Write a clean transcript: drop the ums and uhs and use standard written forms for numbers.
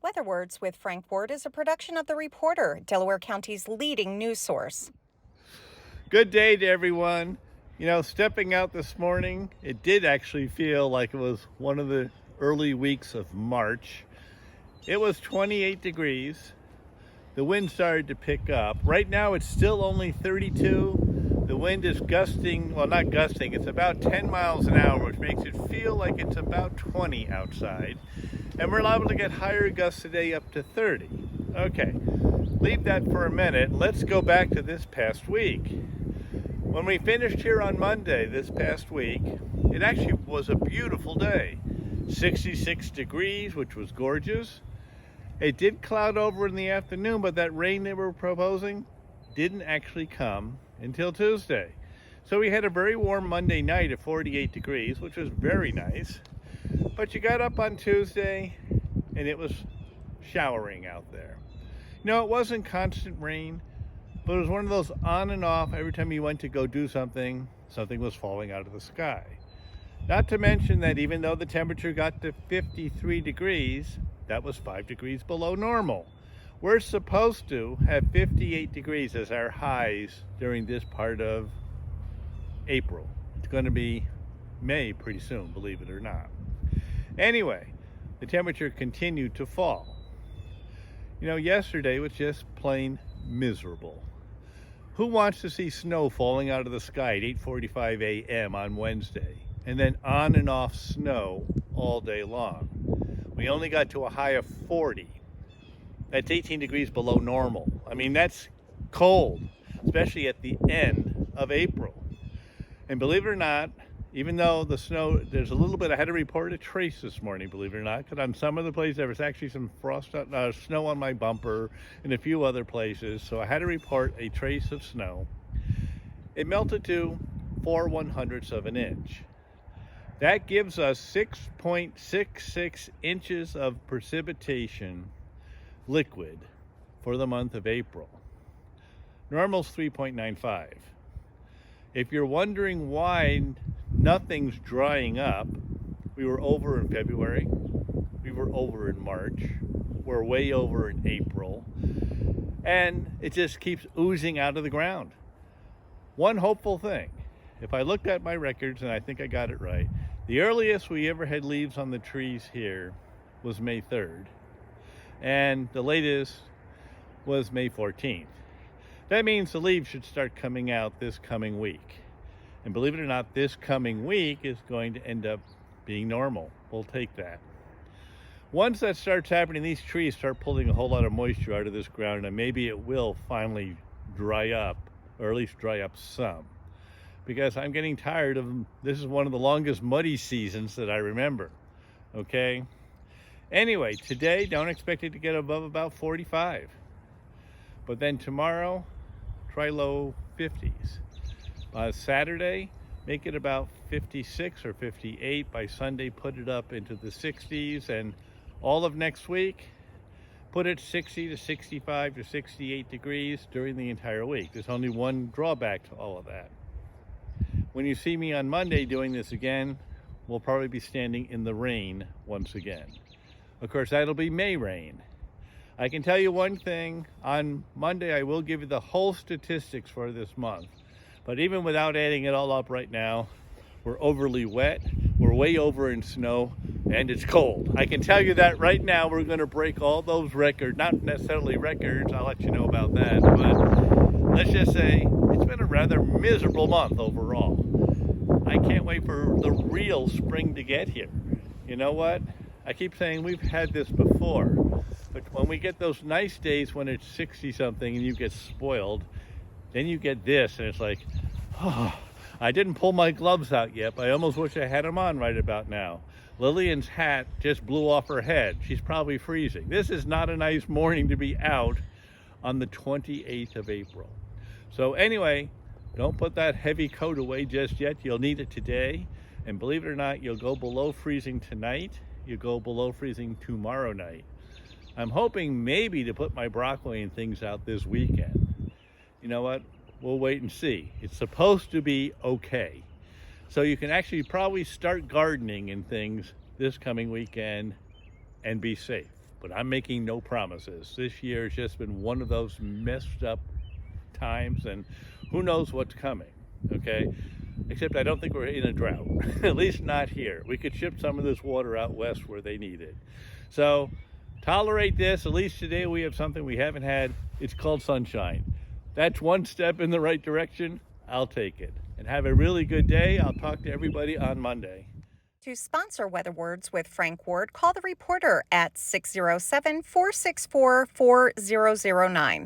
Weather Words with Frank Ward is a production of The Reporter, Delaware County's leading news source. Good day to everyone. Stepping out this morning, it did actually feel like it was one of the early weeks of March. It was 28 degrees. The wind started to pick up. Right now it's still only 32. The wind is gusting, well, not gusting, it's about 10 miles an hour, which makes it feel like it's about 20 outside. And we're liable to get higher gusts today up to 30. Okay, leave that for a minute. Let's go back to this past week. When we finished here on Monday this past week, it actually was a beautiful day. 66 degrees, which was gorgeous. It did cloud over in the afternoon, but that rain they were proposing didn't actually come until Tuesday. So we had a very warm Monday night at 48 degrees, which was very nice. But you got up on Tuesday and it was showering out there. It wasn't constant rain, but it was one of those on and off. Every time you went to go do something, something was falling out of the sky. Not to mention that even though the temperature got to 53 degrees, that was 5 degrees below normal. We're supposed to have 58 degrees as our highs during this part of April. It's going to be May pretty soon, believe it or not. Anyway, the temperature continued to fall. Yesterday was just plain miserable. Who wants to see snow falling out of the sky at 8:45 a.m. on Wednesday and then on and off snow all day long? We only got to a high of 40. That's 18 degrees below normal. I mean, that's cold, especially at the end of April. And believe it or not, even though the snow, there's a little bit, I had to report a trace this morning, believe it or not, because on some of the places there was actually some snow on my bumper and a few other places. So I had to report a trace of snow. It melted to 4/100ths of an inch. That gives us 6.66 inches of precipitation liquid for the month of April. Normal's 3.95. If you're wondering why nothing's drying up, we were over in February, we were over in March, we're way over in April, and it just keeps oozing out of the ground. One hopeful thing, if I looked at my records and I think I got it right, the earliest we ever had leaves on the trees here was May 3rd, and the latest was May 14th. That means the leaves should start coming out this coming week. And believe it or not, this coming week is going to end up being normal. We'll take that. Once that starts happening, these trees start pulling a whole lot of moisture out of this ground, and maybe it will finally dry up, or at least dry up some. Because I'm getting tired of, this is one of the longest muddy seasons that I remember. Okay? Anyway, today, don't expect it to get above about 45. But then tomorrow, try low 50s. Saturday, make it about 56 or 58. By Sunday, put it up into the 60s. And all of next week, put it 60 to 65 to 68 degrees during the entire week. There's only one drawback to all of that. When you see me on Monday doing this again, we'll probably be standing in the rain once again. Of course, that'll be May rain. I can tell you one thing, on Monday I will give you the whole statistics for this month. But even without adding it all up right now, we're overly wet, we're way over in snow, and it's cold. I can tell you that right now we're going to break all those records, not necessarily records, I'll let you know about that, but let's just say it's been a rather miserable month overall. I can't wait for the real spring to get here. You know what? I keep saying we've had this before, but when we get those nice days when it's 60 something and you get spoiled, then you get this and it's like, oh, I didn't pull my gloves out yet, but I almost wish I had them on right about now. Lillian's hat just blew off her head. She's probably freezing. This is not a nice morning to be out on the 28th of April. So anyway, don't put that heavy coat away just yet. You'll need it today. And believe it or not, you'll go below freezing tonight. You'll go below freezing tomorrow night. I'm hoping maybe to put my broccoli and things out this weekend. You know what? We'll wait and see. It's supposed to be okay. So you can actually probably start gardening and things this coming weekend and be safe. but I'm making no promises. This year has just been one of those messed up times, and who knows what's coming, okay? Except I don't think we're in a drought, at least not here. We could ship some of this water out west where they need it. So tolerate this. At least today we have something we haven't had. It's called sunshine. That's one step in the right direction. I'll take it. And have a really good day. I'll talk to everybody on Monday. To sponsor Weather Words with Frank Ward, call the reporter at 607 464 4009.